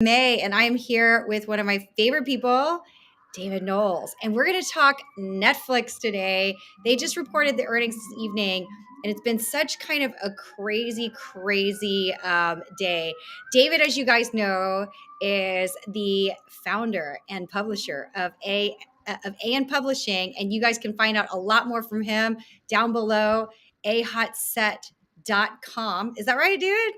May, and I'm here with one of my favorite people, David Noles. And we're going to talk Netflix today. They just reported the earnings this evening, and it's been such kind of a crazy day. David, as you guys know, is the founder and publisher of AN Publishing, and you guys can find out a lot more from him down below, ahotset.com. Is that right, dude?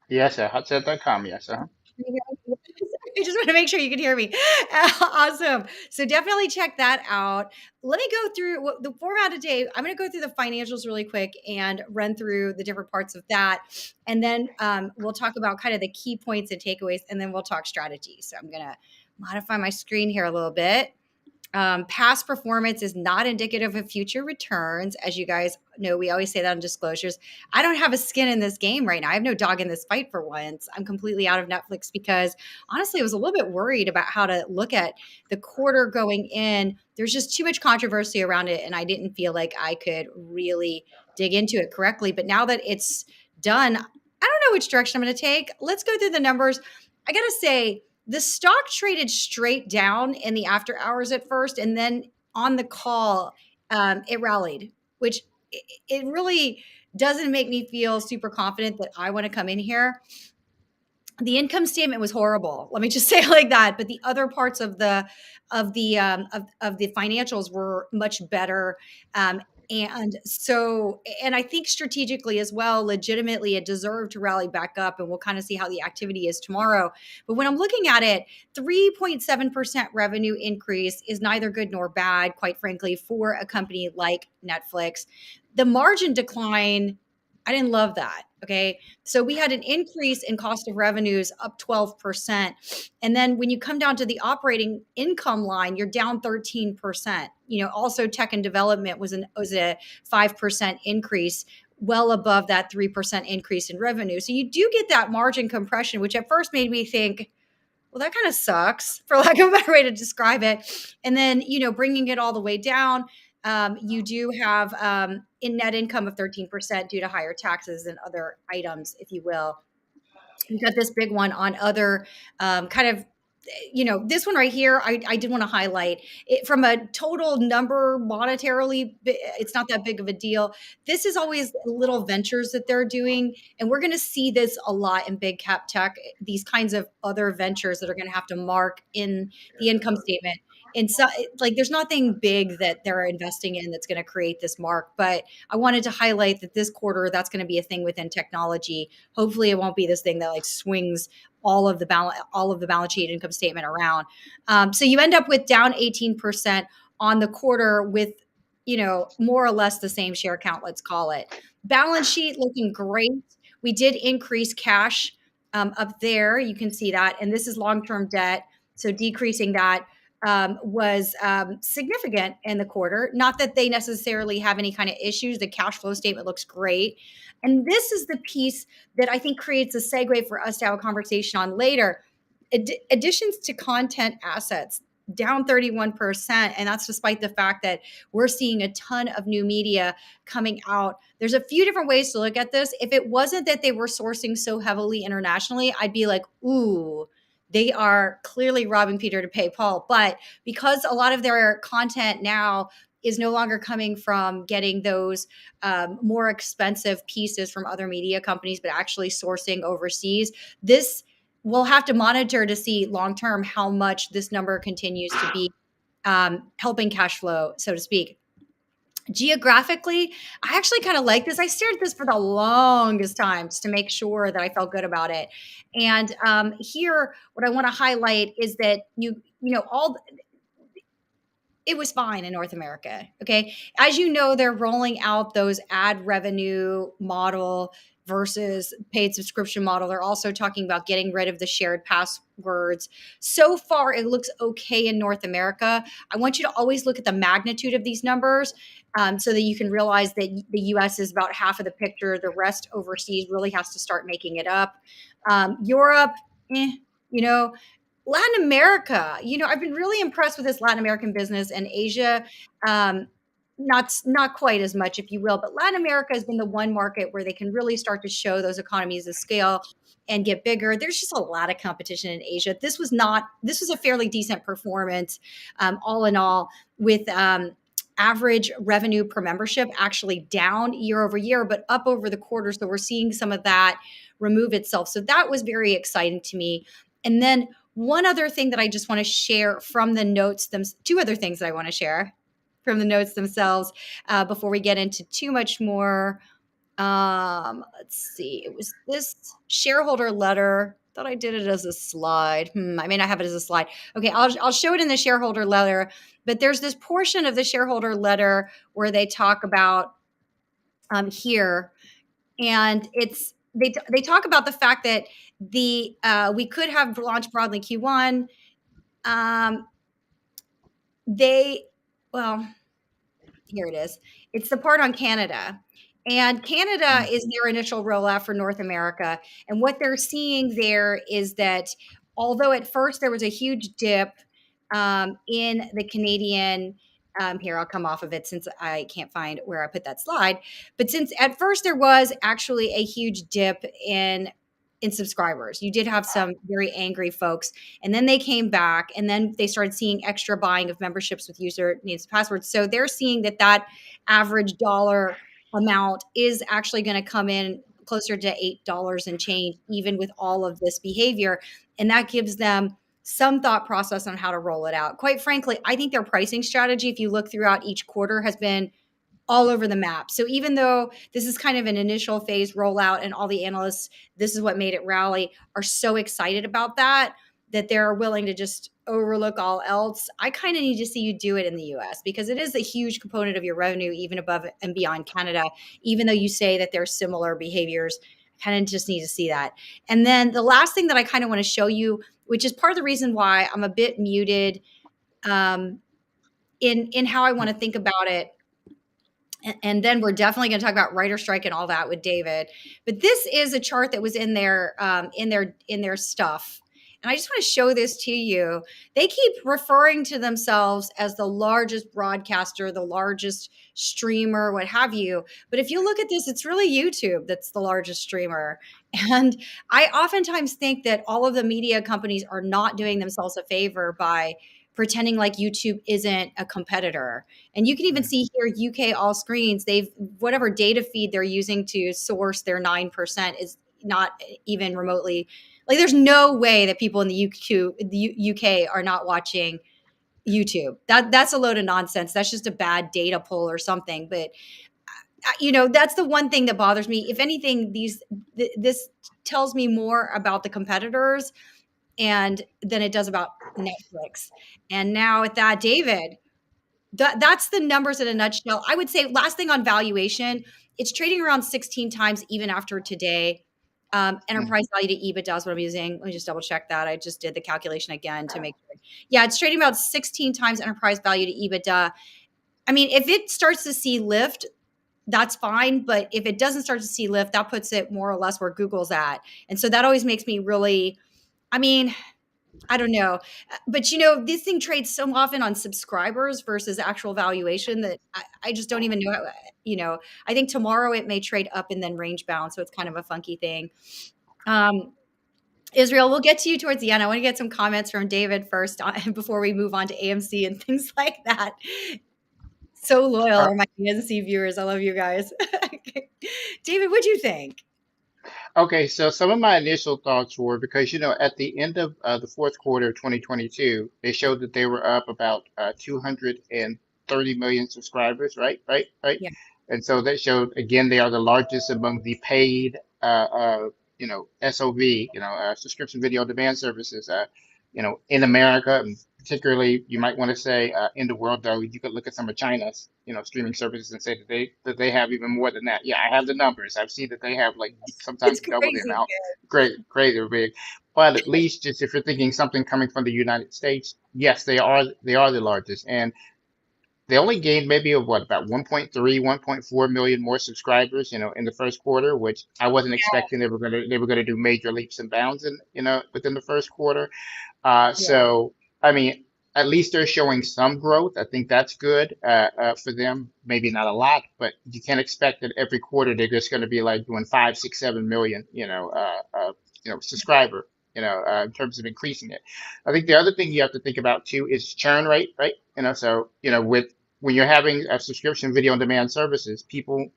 Yes, sir. Hotset.com. Yes, sir. I just want to make sure you can hear me. Awesome. So definitely check that out. Let me go through what the format today. I'm going to go through the financials really quick and run through the different parts of that. And then we'll talk about kind of the key points and takeaways, and then we'll talk strategy. So I'm going to modify my screen here a little bit. Past performance is not indicative of future returns. As you guys know, we always say that in disclosures. I don't have a skin in this game right now. I have no dog in this fight for once. I'm completely out of Netflix because honestly, I was a little bit worried about how to look at the quarter going in. There's just too much controversy around it, and I didn't feel like I could really dig into it correctly. But now that it's done, I don't know which direction I'm going to take. Let's go through the numbers. I got to say, the stock traded straight down in the after hours at first, and then on the call, it rallied, which it really doesn't make me feel super confident that I want to come in here. The income statement was horrible. Let me just say it like that. But the other parts of the financials were much better. And I think strategically as well, legitimately, it deserved to rally back up, and we'll kind of see how the activity is tomorrow. But when I'm looking at it, 3.7% revenue increase is neither good nor bad, quite frankly, for a company like Netflix. The margin decline, I didn't love that. Okay. So we had an increase in cost of revenues up 12%. And then when you come down to the operating income line, you're down 13%. Also tech and development was a 5% increase, well above that 3% increase in revenue. So you do get that margin compression, which at first made me think, well, that kind of sucks, for lack of a better way to describe it. And then, bringing it all the way down, you do have in net income of 13% due to higher taxes and other items, if you will. You've got this big one on other kind of, this one right here, I did want to highlight it from a total number monetarily. It's not that big of a deal. This is always little ventures that they're doing. And we're going to see this a lot in big cap tech, these kinds of other ventures that are going to have to mark in the income statement. And so, like, there's nothing big that they're investing in that's going to create this mark. But I wanted to highlight that this quarter, that's going to be a thing within technology. Hopefully, it won't be this thing that like swings all of the balance sheet income statement around. So you end up with down 18% on the quarter with, more or less the same share count, let's call it. Balance sheet looking great. We did increase cash up there. You can see that. And this is long-term debt. So decreasing that was significant in the quarter. Not that they necessarily have any kind of issues. The cash flow statement looks great. And this is the piece that I think creates a segue for us to have a conversation on later. Additions to content assets down 31%. And that's despite the fact that we're seeing a ton of new media coming out. There's a few different ways to look at this. If it wasn't that they were sourcing so heavily internationally, I'd be like, ooh, they are clearly robbing Peter to pay Paul. But because a lot of their content now is no longer coming from getting those more expensive pieces from other media companies, but actually sourcing overseas, this we'll have to monitor to see long term how much this number continues to be helping cash flow, so to speak. Geographically, I actually kind of like this. I stared at this for the longest time just to make sure that I felt good about it. And here, what I want to highlight is that it was fine in North America. Okay. As you know, they're rolling out those ad revenue model versus paid subscription model. They're also talking about getting rid of the shared passwords. So far, it looks okay in North America. I want you to always look at the magnitude of these numbers so that you can realize that the US is about half of the picture. The rest overseas really has to start making it up. Europe, you know, Latin America, I've been really impressed with this Latin American business and Asia. not quite as much, if you will, but Latin America has been the one market where they can really start to show those economies of scale and get bigger. There's just a lot of competition in Asia. This was a fairly decent performance, all in all, with average revenue per membership actually down year over year, but up over the quarter. So we're seeing some of that remove itself. So that was very exciting to me. And then one other thing that I just want to share from the notes, two other things that I want to share from the notes themselves before we get into too much more. Let's see. It was this shareholder letter. Thought I did it as a slide. I may not have it as a slide. Okay, I'll show it in the shareholder letter. But there's this portion of the shareholder letter where they talk about here, and they talk about the fact that we could have launched broadly Q1. They well, here it is. It's the part on Canada. And Canada Mm, is their initial rollout for North America. And what they're seeing there is that although at first there was a huge dip in the Canadian, here, I'll come off of it since I can't find where I put that slide. But since at first there was actually a huge dip in subscribers, you did have some very angry folks, and then they came back, and then they started seeing extra buying of memberships with user names and passwords. So they're seeing that average dollar amount is actually going to come in closer to $8 and change, even with all of this behavior. And that gives them some thought process on how to roll it out. Quite frankly, I think their pricing strategy, if you look throughout each quarter, has been all over the map. So even though this is kind of an initial phase rollout and all the analysts, this is what made it rally, are so excited about that they're willing to just overlook all else. I kind of need to see you do it in the US because it is a huge component of your revenue, even above and beyond Canada, even though you say that there's similar behaviors. I kind of just need to see that. And then the last thing that I kind of want to show you, which is part of the reason why I'm a bit muted um, in how I want to think about it, and then we're definitely going to talk about writer strike and all that with David. But this is a chart that was in their stuff, and I just want to show this to you. They keep referring to themselves as the largest broadcaster, the largest streamer, what have you. But if you look at this, it's really YouTube that's the largest streamer. And I oftentimes think that all of the media companies are not doing themselves a favor by pretending like YouTube isn't a competitor. And you can even mm, see here UK all screens, they've whatever data feed they're using to source their 9% is not even remotely like there's no way that people in the UK are not watching YouTube. That's a load of nonsense. That's just a bad data pull or something. But that's the one thing that bothers me. If anything, this tells me more about the competitors and than it does about Netflix. And now with that, David, that's the numbers in a nutshell. I would say last thing on valuation, it's trading around 16 times even after today. mm. Enterprise value to EBITDA is what I'm using. Let me just double check that. I just did the calculation again to make sure. Yeah, it's trading about 16 times enterprise value to EBITDA. I mean, if it starts to see lift, that's fine. But if it doesn't start to see lift, that puts it more or less where Google's at. And so that always makes me really, I mean, I don't know. But this thing trades so often on subscribers versus actual valuation that I just don't even know. I think tomorrow it may trade up and then range bound. So it's kind of a funky thing. Um, Israel, we'll get to you towards the end. I want to get some comments from David first before we move on to AMC and things like that. So loyal Uh, are my AMC viewers. I love you guys. David, what do you think? okay, so some of my initial thoughts were because, at the end of the fourth quarter of 2022, they showed that they were up about 230 million subscribers, right? Right? Right? Yeah. And so that showed, again, they are the largest among the paid, SOV, subscription video on demand services, in America, and particularly you might want to say in the world, though you could look at some of China's, streaming services and say that they have even more than that. Yeah, I have the numbers. I've seen that they have like It's sometimes double the crazy. amount. Great, great, they're big. But at least just if you're thinking something coming from the United States, yes, they are the largest. And they only gained maybe of what, about 1.3, 1.4 million more subscribers, in the first quarter, which I wasn't expecting they were gonna do major leaps and bounds in, within the first quarter. Yeah. So I mean, at least they're showing some growth. I think that's good for them. Maybe not a lot, but you can't expect that every quarter they're just going to be like doing 5, 6, 7 million, subscriber, in terms of increasing it. I think the other thing you have to think about too is churn rate, right? So with when you're having a subscription video on demand services, people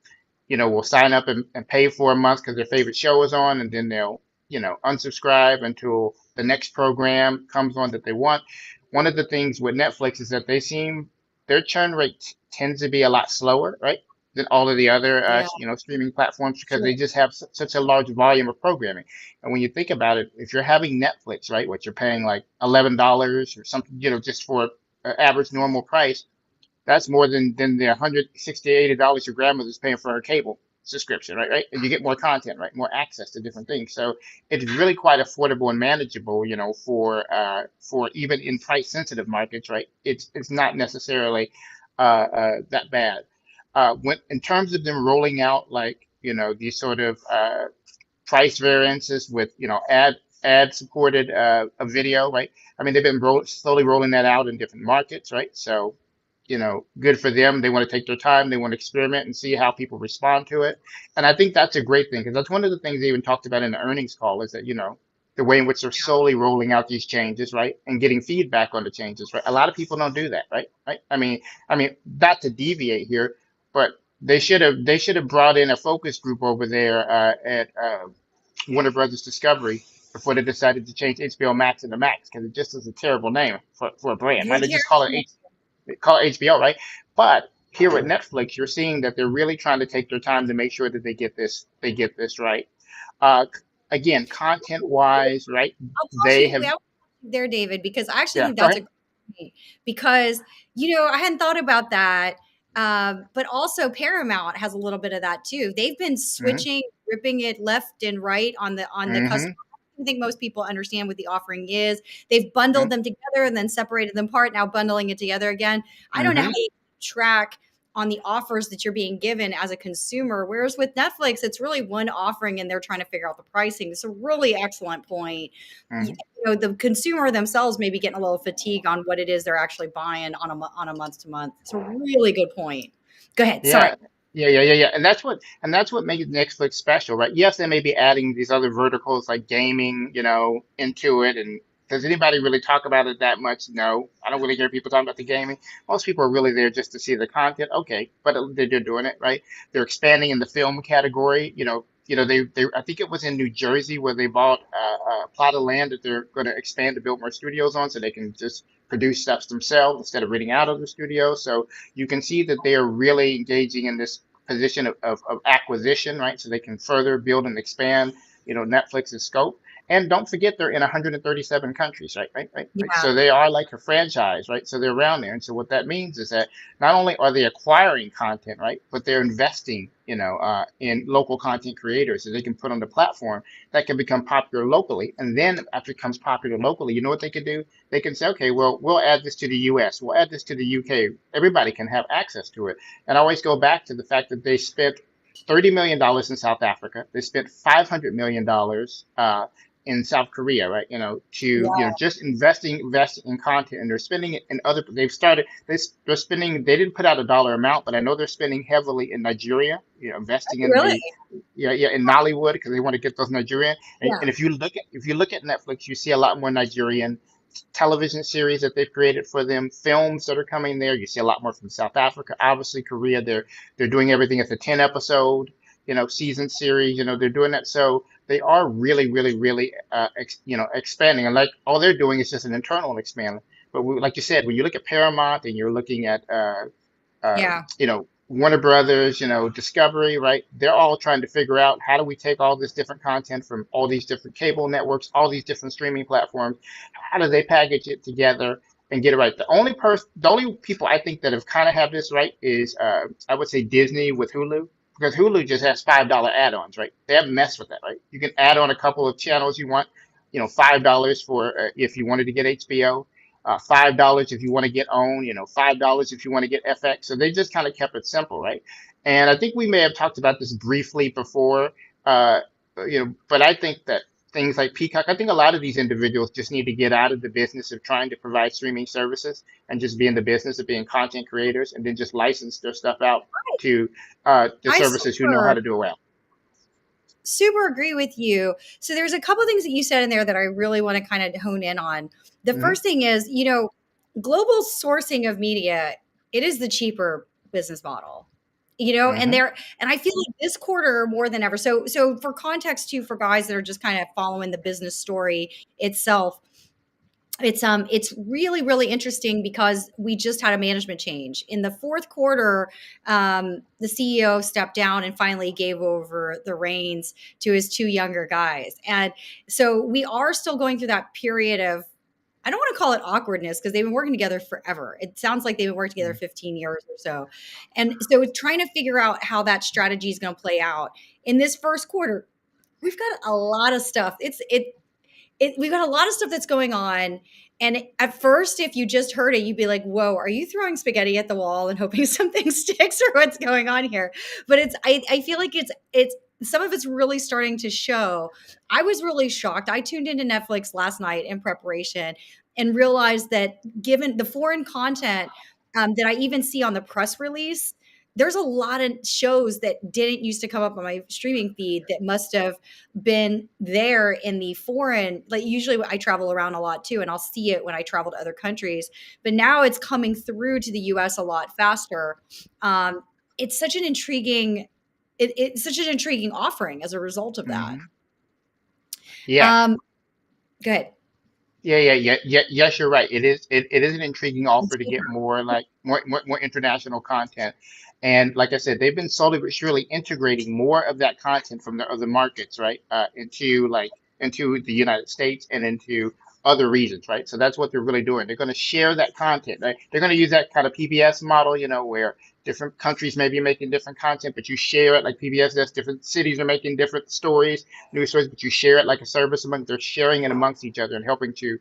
will sign up and pay for a month because their favorite show is on, and then they'll, unsubscribe until the next program comes on that they want. One of the things with Netflix is that their churn rate tends to be a lot slower, right, than all of the other, Yeah, streaming platforms because they sure. just have such a large volume of programming. And when you think about it, if you're having Netflix, right, what you're paying like $11 or something, just for an average normal price, that's more than the 160, $80 your grandmother's paying for her cable subscription, right? Right. And you get more content, right? More access to different things. So it's really quite affordable and manageable, for even in price sensitive markets, right? It's not necessarily that bad. When in terms of them rolling out like, these sort of price variances with, ad supported a video, right? I mean, they've been slowly rolling that out in different markets, right? So good for them. They want to take their time. They want to experiment and see how people respond to it. And I think that's a great thing because that's one of the things they even talked about in the earnings call is that, the way in which they're slowly rolling out these changes, right? And getting feedback on the changes, right? A lot of people don't do that, right? Right. I mean, not to deviate here, but they should have brought in a focus group over there at Warner Brothers Discovery before they decided to change HBO Max into Max because it just is a terrible name for a brand. Might You're have just call it HBO, right? But here at Netflix, you're seeing that they're really trying to take their time to make sure that they get this right. Uh, Again, content wise, right? I'll pause They you have, there, David, because I actually yeah, think go that's a ahead. great point. Because I hadn't thought about that, but also Paramount has a little bit of that too. They've been Hmm. switching, ripping it left and right on the customer. Hmm. I think most people understand what the offering is. They've bundled them together and then separated them apart. Now bundling it together again. I don't know how Hmm. you track on the offers that you're being given as a consumer. Whereas with Netflix, it's really one offering and they're trying to figure out the pricing. It's a really excellent point. Hmm. The consumer themselves may be getting a little fatigue on what it is they're actually buying on a month to month. It's a really good point. Go ahead. Sorry. Yeah, yeah. And that's what makes Netflix special, right? Yes, they may be adding these other verticals like gaming, into it. And does anybody really talk about it that much? No, I don't really hear people talking about the gaming. Most people are really there just to see the content. Okay, but they're doing it, right? They're expanding in the film category. They I think it was in New Jersey where they bought a plot of land that they're going to expand to build more studios on, so they can just produce stuff themselves instead of renting out of the studio. So you can see that they are really engaging in this position of acquisition, right? So they can further build and expand, Netflix's scope. And don't forget they're in 137 countries, right? Right, right, right. Yeah. So they are like a franchise, right? So they're around there. And so what that means is that not only are they acquiring content, right, but they're investing, in local content creators that they can put on the platform that can become popular locally. And then after it becomes popular locally, you know what they can do? They can say, okay, well, we'll add this to the US, we'll add this to the UK. Everybody can have access to it. And I always go back to the fact that they spent $30 million in South Africa. They spent $500 million in South Korea, right? To just investing in content, and they're spending it in other. They've started. They're spending. They didn't put out a dollar amount, but I know they're spending heavily in Nigeria. Investing in Really? the, yeah, in Nollywood because they want to get those Nigerian. And Yeah. if you look at Netflix, you see a lot more Nigerian television series that they've created for them, films that are coming there. You see a lot more from South Africa, obviously Korea. They're doing everything as a 10 episode, season series. They're doing that. So they are really, really, really, expanding. And like all they're doing is just an internal expanding. But like you said, when you look at Paramount and you're looking at Yeah. Warner Brothers, Discovery, right? They're all trying to figure out how do we take all this different content from all these different cable networks, all these different streaming platforms. How do they package it together and get it right? The only people I think that have kind of have this right is I would say Disney with Hulu. Because Hulu just has $5 add-ons, right? They haven't messed with that, right? You can add on a couple of channels you want, $5 for if you wanted to get HBO, $5 if you want to get OWN, $5 if you want to get FX. So they just kind of kept it simple, right? And I think we may have talked about this briefly before, but I think that things like Peacock. I think a lot of these individuals just need to get out of the business of trying to provide streaming services and just be in the business of being content creators and then just license their stuff out to the I services who know how super to do it well. super agree with you. So there's a couple things that you said in there that I really want to kind of hone in on. The Hmm. first thing is, global sourcing of media, it is the cheaper business model. Hmm. And I feel like this quarter more than ever. So for context too, for guys that are just kind of following the business story itself, it's really really interesting because we just had a management change in the fourth quarter. The CEO stepped down and finally gave over the reins to his two younger guys, and so we are still going through that period of, I don't want to call it awkwardness because they've been working together forever. It sounds like they've been working together 15 years or so, and so it's trying to figure out how that strategy is going to play out in this first quarter. We've got a lot of stuff. We've got a lot of stuff that's going on. And at first, if you just heard it, you'd be like, whoa, are you throwing spaghetti at the wall and hoping something sticks, or what's going on here? But I feel like it's some of it's really starting to show. I was really shocked. I tuned into Netflix last night in preparation and realized that given the foreign content that I even see on the press release, there's a lot of shows that didn't used to come up on my streaming feed that must have been there in the foreign. Like, usually I travel around a lot too, and I'll see it when I travel to other countries, but now it's coming through to the US a lot faster. um, it's such an intriguing it's such an intriguing offering as a result of that. Hmm. Yeah. um, Go ahead. Yes, you're right. It is an intriguing offer to get more like more international content. And like I said, they've been slowly but surely integrating more of that content from the other markets, right? Into the United States and into other regions, right? So that's what they're really doing. They're going to share that content, right? They're going to use that kind of PBS model, where different countries may be making different content, but you share it like PBS does. Different cities are making different stories, news stories, but you share it like a service among. They're sharing it amongst each other and helping to,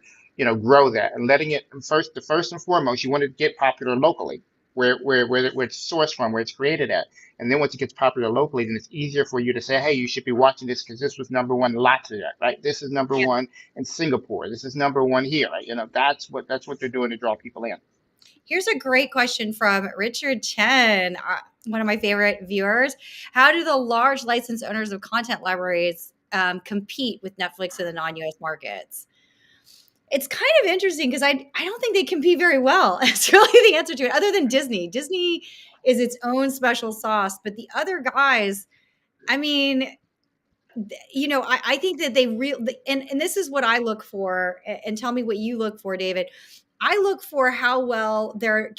grow that and letting it first. The first and foremost, you want to get popular locally, where it's sourced from, where it's created at, and then once it gets popular locally, then it's easier for you to say, hey, you should be watching this because this was number one in Latvia, right? This is number Yeah. one in Singapore. This is number one here, right? That's what they're doing to draw people in. Here's a great question from Richard Chen, one of my favorite viewers. How do the large license owners of content libraries compete with Netflix in the non-US markets? It's kind of interesting because I don't think they compete very well. It's really the answer to it, other than Disney. Disney is its own special sauce, but the other guys, I mean, I think that they real and this is what I look for, and tell me what you look for, David. I look for how well they're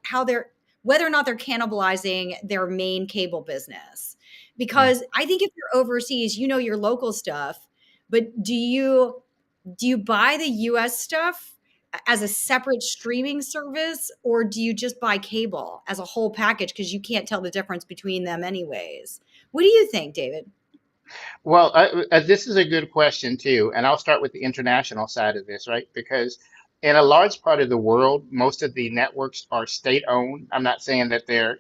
how they're whether or not they're cannibalizing their main cable business. Mm. Because I think if you're overseas, you know your local stuff, but do you buy the US stuff as a separate streaming service, or do you just buy cable as a whole package because you can't tell the difference between them anyways? What do you think, David? Well, this is a good question too, and I'll start with the international side of this, right? Because in a large part of the world, most of the networks are state-owned. I'm not saying that they're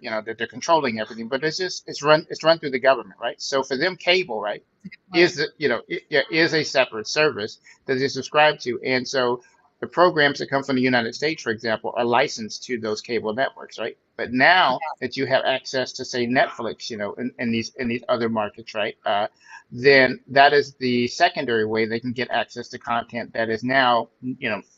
controlling everything, but it's run through the government, right? So for them, cable, right, Right. yeah, is a separate service that is subscribed to, and so the programs that come from the United States, for example, are licensed to those cable networks, right? But now that you have access to, say, Netflix, in these other markets, right? Then that is the secondary way they can get access to content that is now,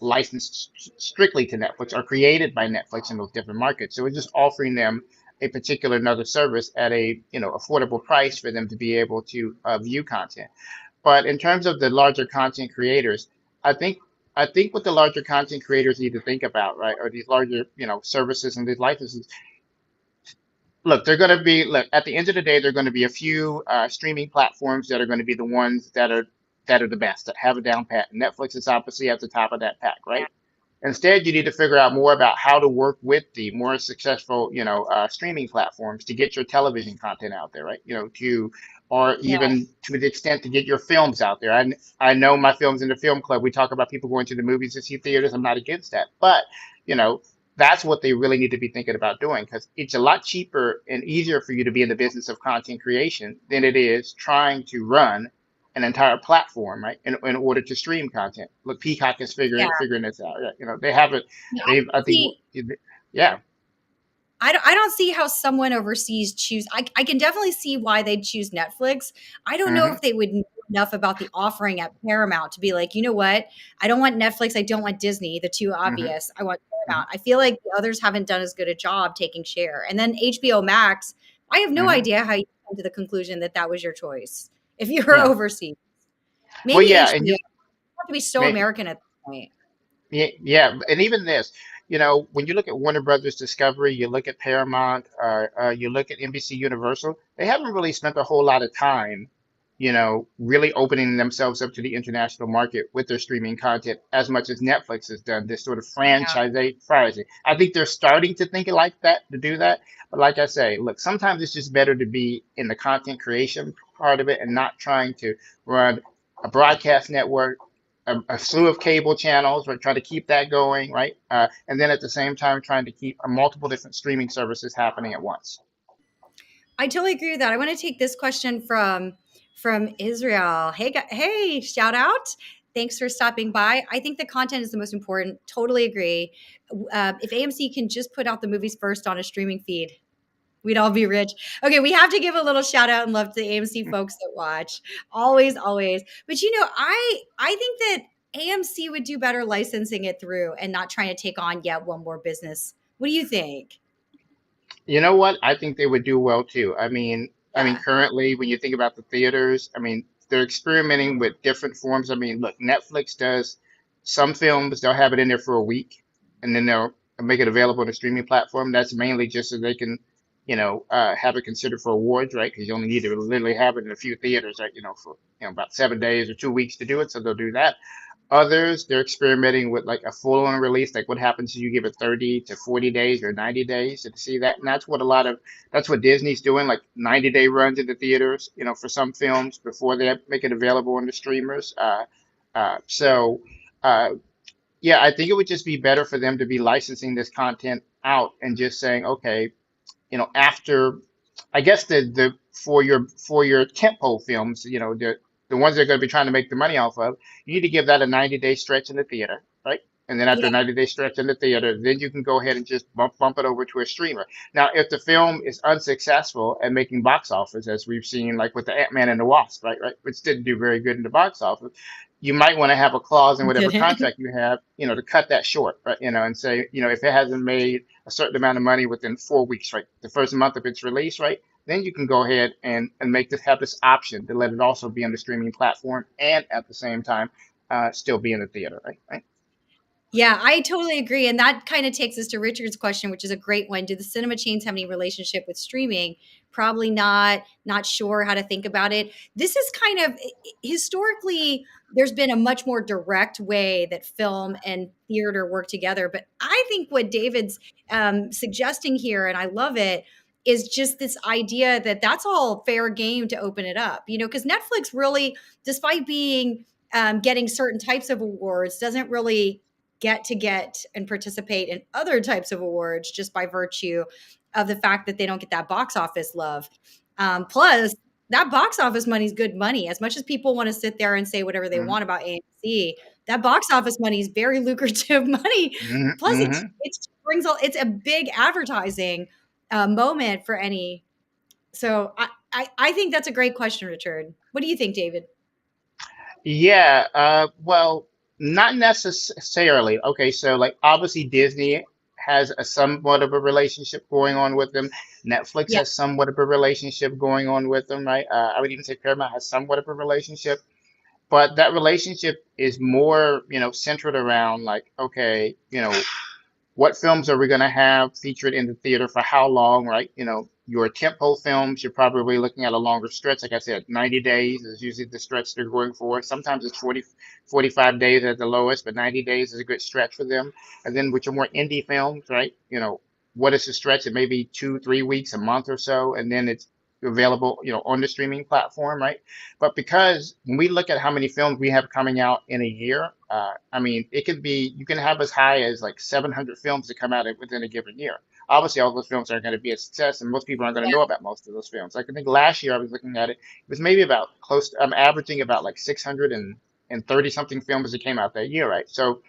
licensed strictly to Netflix or created by Netflix in those different markets. So we're just offering them a particular another service at a, affordable price for them to be able to view content. But in terms of the larger content creators, I think I think what the larger content creators need to think about, right, or these larger, services and these licenses, look, they're going to be, look, at the end of the day, they're going to be a few streaming platforms that are going to be the ones that are the best, that have a down pat. Netflix is obviously at the top of that pack, right? Instead, you need to figure out more about how to work with the more successful, streaming platforms to get your television content out there, right? Or Yeah. even to the extent to get your films out there. I know my films in the film club. We talk about people going to the movies to see theaters. I'm not against that, but you know, that's what they really need to be thinking about doing because it's a lot cheaper and easier for you to be in the business of content creation than it is trying to run an entire platform, right? In order to stream content. Look, Peacock is Yeah. figuring this out. Yeah, they haven't. Yeah, I They've, can I think, see. yeah. I don't see how someone overseas choose. I can definitely see why they'd choose Netflix. I don't know Hmm. if they would know enough about the offering at Paramount to be like, you know what? I don't want Netflix. I don't want Disney, the two Hmm. obvious. I want Hmm. Paramount. I feel like the others haven't done as good a job taking share. And then HBO Max, I have no Hmm. idea how you come to the conclusion that that was your choice if you're Yeah. overseas. Well, Maybe yeah, HBO. and You have to be so American at this point. yeah, yeah, and even this, when you look at Warner Brothers Discovery, you look at Paramount, you look at NBC Universal, they haven't really spent a whole lot of time, really opening themselves up to the international market with their streaming content as much as Netflix has done, this sort of Yeah. franchising. I think they're starting to think like that, to do that. But like I say, look, sometimes it's just better to be in the content creation part of it and not trying to run a broadcast network, a slew of cable channels. We're trying to keep that going, right? And then at the same time, trying to keep multiple different streaming services happening at once. I totally agree with that. I want to take this question from Israel. Hey, shout out. Thanks for stopping by. I think the content is the most important. Totally agree. If AMC can just put out the movies first on a streaming feed, we'd all be rich. Okay, we have to give a little shout out and love to the AMC folks that watch. Always, always. But I think that AMC would do better licensing it through and not trying to take on yet one more business. What do you think? You know what? I think they would do well too. Yeah. Currently, when you think about the theaters, they're experimenting with different forms. Look, Netflix does some films, they'll have it in there for a week, and then they'll make it available on the streaming platform. That's mainly just so they can, have it considered for awards, right? Because you only need to literally have it in a few theaters, right? For about 7 days or 2 weeks to do it. So they'll do that. Others, they're experimenting with like a full-on release. Like what happens if you give it 30 to 40 days or 90 days to see that? And that's what Disney's doing, like 90-day runs in the theaters, for some films before they make it available on the streamers. So, uh, yeah, I think it would just be better for them to be licensing this content out and just saying, okay, after I guess the for your tentpole films, the ones they're going to be trying to make the money off of, you need to give that a 90-day stretch in the theater, right? And then after a Yeah. 90-day stretch in the theater, then you can go ahead and just bump it over to a streamer. Now, if the film is unsuccessful at making box office, as we've seen, like with the Ant-Man and the Wasp, right, which didn't do very good in the box office, you might want to have a clause in whatever Didn't. contract you have, to cut that short, right? And say, if it hasn't made a certain amount of money within 4 weeks, right? The first month of its release, right? Then you can go ahead and have this option to let it also be on the streaming platform and at the same time still be in the theater, right? Right. Yeah, I totally agree. And that kind of takes us to Richard's question, which is a great one. Do the cinema chains have any relationship with streaming? Probably not, not sure how to think about it. This is kind of historically, there's been a much more direct way that film and theater work together. But I think what David's suggesting here, and I love it, is just this idea that that's all fair game to open it up, because Netflix really, despite being getting certain types of awards, doesn't really get and participate in other types of awards just by virtue of the fact that they don't get that box office love. Plus, that box office money is good money. As much as people want to sit there and say whatever they Mm-hmm. want about AMC, that box office money is very lucrative money. Plus, Mm-hmm. it's a big advertising moment for any. So I think that's a great question, Richard. What do you think, David? Yeah, well, not necessarily. Okay, so like obviously Disney has a somewhat of a relationship going on with them. Netflix Yeah, has somewhat of a relationship going on with them, right? I would even say Paramount has somewhat of a relationship, but that relationship is more, centered around like, okay, what films are we going to have featured in the theater for how long, right? Your tentpole films, you're probably looking at a longer stretch. Like I said, 90 days is usually the stretch they're going for. Sometimes it's 45 days at the lowest, but 90 days is a good stretch for them. And then with your more indie films, right? What is the stretch? It may be 2, 3 weeks, a month or so, and then it's available, on the streaming platform, right? But because when we look at how many films we have coming out in a year, it could be, you can have as high as like 700 films that come out within a given year. obviously all those films aren't going to be a success, and most people aren't going to Yeah. know about most of those films. Like I think last year I was looking at it, it was maybe about close. I'm averaging about like 630 something films that came out that year, right? So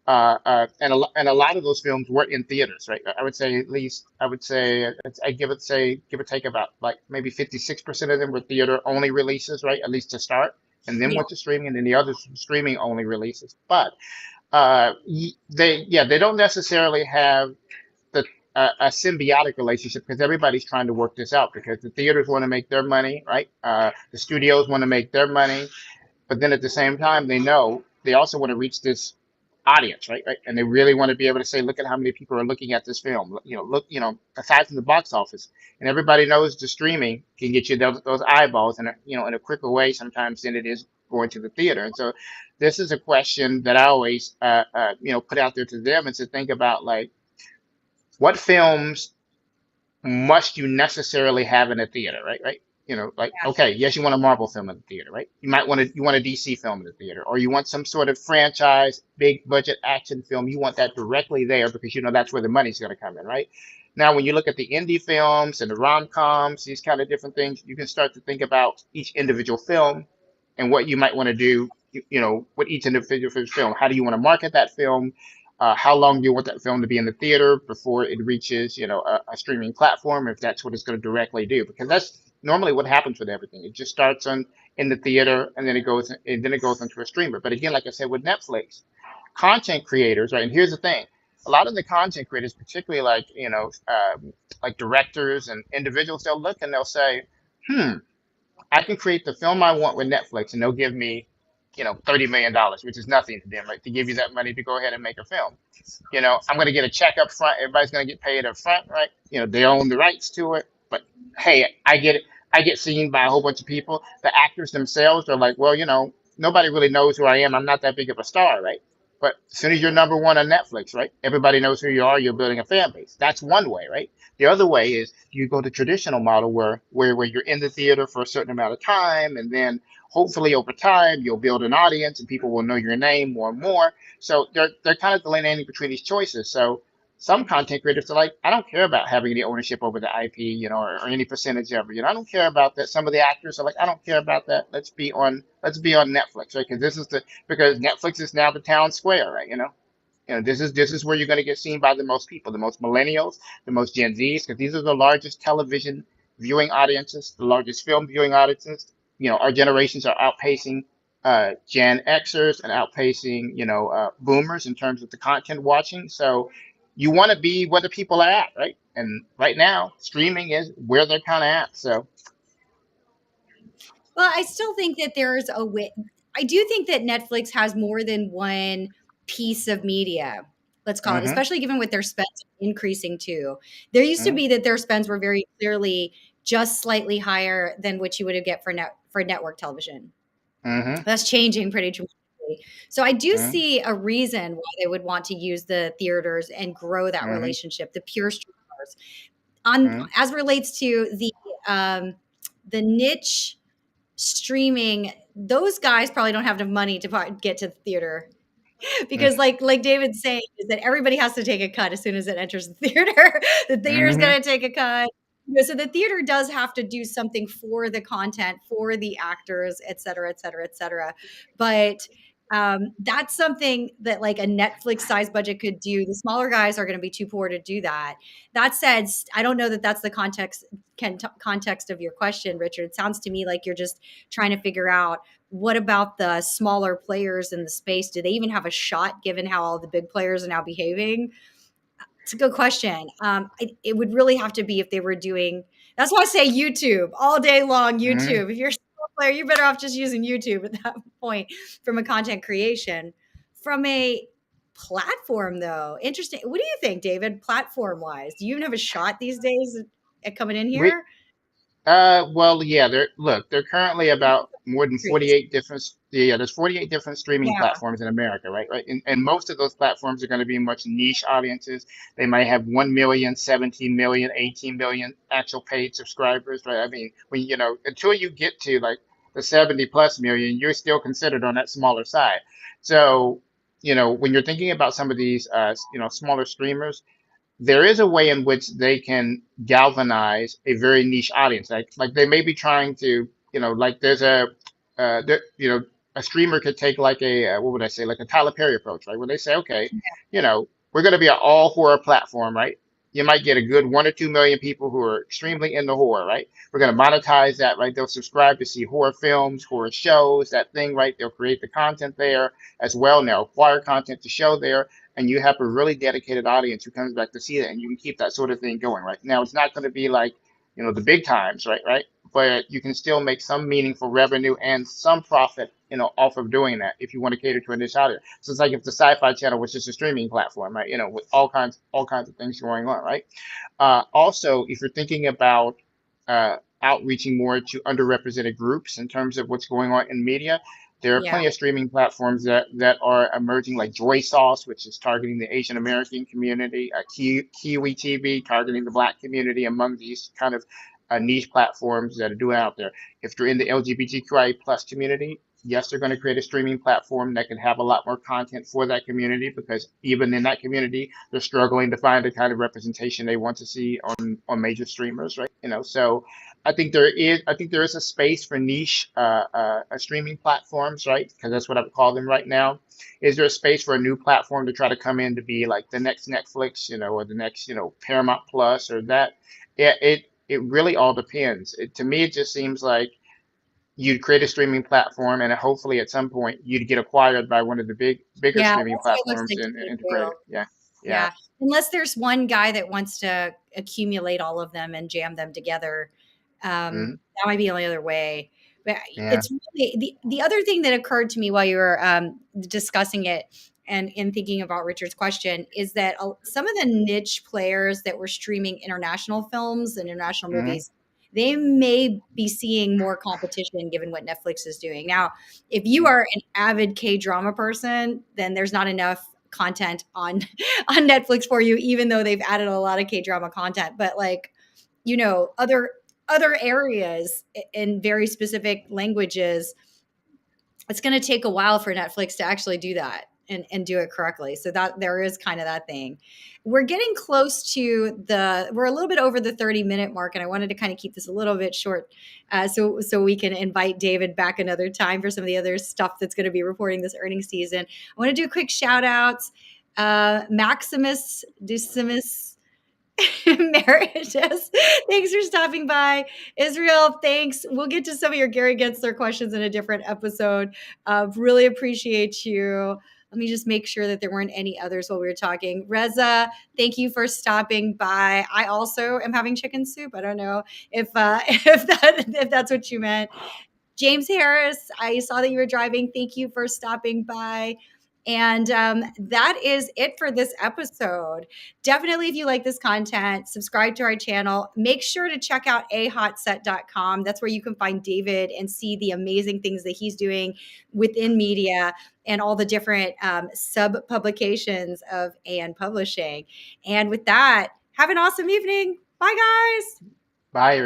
and a lot of those films were in theaters, right? I would say at least I would say I give it say give or take about like maybe 56% of them were theater only releases, right? At least to start, and then Yeah. went to streaming, and then the others were streaming only releases. But they don't necessarily have a symbiotic relationship because everybody's trying to work this out because the theaters want to make their money, right? The studios want to make their money, but then at the same time, they know they also want to reach this audience, right? Right, and they really want to be able to say, look at how many people are looking at this film. Look, aside from the box office, and everybody knows the streaming can get you those eyeballs in a quicker way sometimes than it is going to the theater. And so, this is a question that I always, put out there to them and to think about, like, what films must you necessarily have in a theater, right? Right. Like, okay, yes, you want a Marvel film in the theater, right? You want a DC film in the theater, or you want some sort of franchise, big budget action film. You want that directly there because you know that's where the money's going to come in, right? Now, when you look at the indie films and the rom-coms, these kind of different things, you can start to think about each individual film and what you might want to do, with each individual film. How do you want to market that film? How long do you want that film to be in the theater before it reaches, a streaming platform, if that's what it's going to directly do? Because that's normally what happens with everything. It just starts on in the theater and then it goes into a streamer. But again, like I said with Netflix, content creators, right? And here's the thing: a lot of the content creators, particularly like directors and individuals, they'll look and they'll say, "Hmm, I can create the film I want with Netflix, and they'll give me, $30 million, which is nothing to them, right? To give you that money to go ahead and make a film. I'm going to get a check up front. Everybody's going to get paid up front, right? They own the rights to it. But hey, I get it. I get seen by a whole bunch of people. The actors themselves are like, well, nobody really knows who I am. I'm not that big of a star, right? But as soon as you're number one on Netflix, right? Everybody knows who you are. You're building a fan base. That's one way, right? The other way is you go the traditional model where you're in the theater for a certain amount of time, and then hopefully over time you'll build an audience and people will know your name more and more. So they're kind of delineating between these choices. So some content creators are like, I don't care about having any ownership over the IP, or any percentage of it. I don't care about that. Some of the actors are like, I don't care about that. Let's be on Netflix, right? Because Netflix is now the town square, right? This is where you're going to get seen by the most people, the most millennials, the most Gen Zs, because these are the largest television viewing audiences, the largest film viewing audiences. Our generations are outpacing Gen Xers and outpacing, boomers in terms of the content watching. So you want to be where the people are at, right? And right now, streaming is where they're kind of at. So, Well, I still think that there's a way. I do think that Netflix has more than one piece of media, let's call it, hmm especially given with their spends increasing too. There used to hmm be that their spends were very clearly just slightly higher than what you would get for network television. hmm That's changing pretty dramatically. So I do hmm see a reason why they would want to use the theaters and grow that hmm relationship, the pure streamers. On hmm as relates to the niche streaming, those guys probably don't have enough money to get to the theater because like David's saying is that everybody has to take a cut as soon as it enters the theater. The theater's hmm going to take a cut. So the theater does have to do something for the content, for the actors, et cetera, et cetera, et cetera. But that's something that like a Netflix size budget could do. The smaller guys are going to be too poor to do that. That said, I don't know that that's the context of your question, Richard. It sounds to me like you're just trying to figure out what about the smaller players in the space? Do they even have a shot given how all the big players are now behaving? It's a good question. It would really have to be if they were doing. That's why I say YouTube all day long. hmm YouTube. If you're a small player, you're better off just using YouTube at that point from a content creation. From a platform, though, interesting. What do you think, David? Platform wise, do you even have a shot these days at coming in We here? well, yeah, they're currently about more than Curious. 48 different, yeah, there's 48 different streaming Yeah. platforms in America, right? Right. And most of those platforms are going to be much niche audiences. They might have 1 million, 17 million, 18 million actual paid subscribers, right? I mean, until you get to like the 70 plus million, you're still considered on that smaller side. So, when you're thinking about some of these, smaller streamers, there is a way in which they can galvanize a very niche audience. Like they may be trying to, like there's a streamer could take like what would I say, like a Tyler Perry approach, right? Where they say, okay, we're going to be an all horror platform, right? You might get a good 1 or 2 million people who are extremely into horror, right? We're going to monetize that, right? They'll subscribe to see horror films, horror shows, that thing, right? They'll create the content there as well. Now acquire content to show there, and you have a really dedicated audience who comes back to see it, and you can keep that sort of thing going, right? Now it's not going to be like, the big times, right? But you can still make some meaningful revenue and some profit, off of doing that if you want to cater to a niche audience. So it's like if the Sci-Fi Channel was just a streaming platform, right? With all kinds of things going on, right? Also, if you're thinking about outreaching more to underrepresented groups in terms of what's going on in media, there are Yeah. plenty of streaming platforms that are emerging, like Joy Sauce, which is targeting the Asian American community, Kiwi TV, targeting the Black community, among these kind of niche platforms that are doing out there. If you're in the LGBTQIA plus community, yes, they're going to create a streaming platform that can have a lot more content for that community, because even in that community, they're struggling to find the kind of representation they want to see on major streamers, right? So I think there is a space for niche streaming platforms, right? Because that's what I would call them right now. Is there a space for a new platform to try to come in to be like the next Netflix, or the next, Paramount Plus or that? Yeah, it really all depends. To me, it just seems like you'd create a streaming platform, and hopefully at some point you'd get acquired by one of the bigger Yeah, streaming that's what it looks platforms like to and me integrate too. it. Yeah, yeah. Yeah. Unless there's one guy that wants to accumulate all of them and jam them together. Hmm. That might be the only other way. But Yeah. it's really the other thing that occurred to me while you were discussing it and in thinking about Richard's question is that some of the niche players that were streaming international films and international Hmm. movies, they may be seeing more competition given what Netflix is doing. Now, if you are an avid K drama person, then there's not enough content on on Netflix for you, even though they've added a lot of K drama content. But like, other areas in very specific languages, it's going to take a while for Netflix to actually do that and do it correctly. So that there is kind of that thing. We're getting close to we're a little bit over the 30-minute mark, and I wanted to kind of keep this a little bit short, so we can invite David back another time for some of the other stuff that's going to be reporting this earnings season. I want to do quick shout outs. Maximus Decimus Emeritus, thanks for stopping by. Israel, thanks. We'll get to some of your Gary Gensler questions in a different episode. Really appreciate you. Let me just make sure that there weren't any others while we were talking. Reza, thank you for stopping by. I also am having chicken soup. I don't know if if that's what you meant. James Harris, I saw that you were driving. Thank you for stopping by. And that is it for this episode. Definitely, if you like this content, subscribe to our channel. Make sure to check out ahotset.com. That's where you can find David and see the amazing things that he's doing within media and all the different sub publications of AN Publishing. And with that, have an awesome evening. Bye, guys. Bye.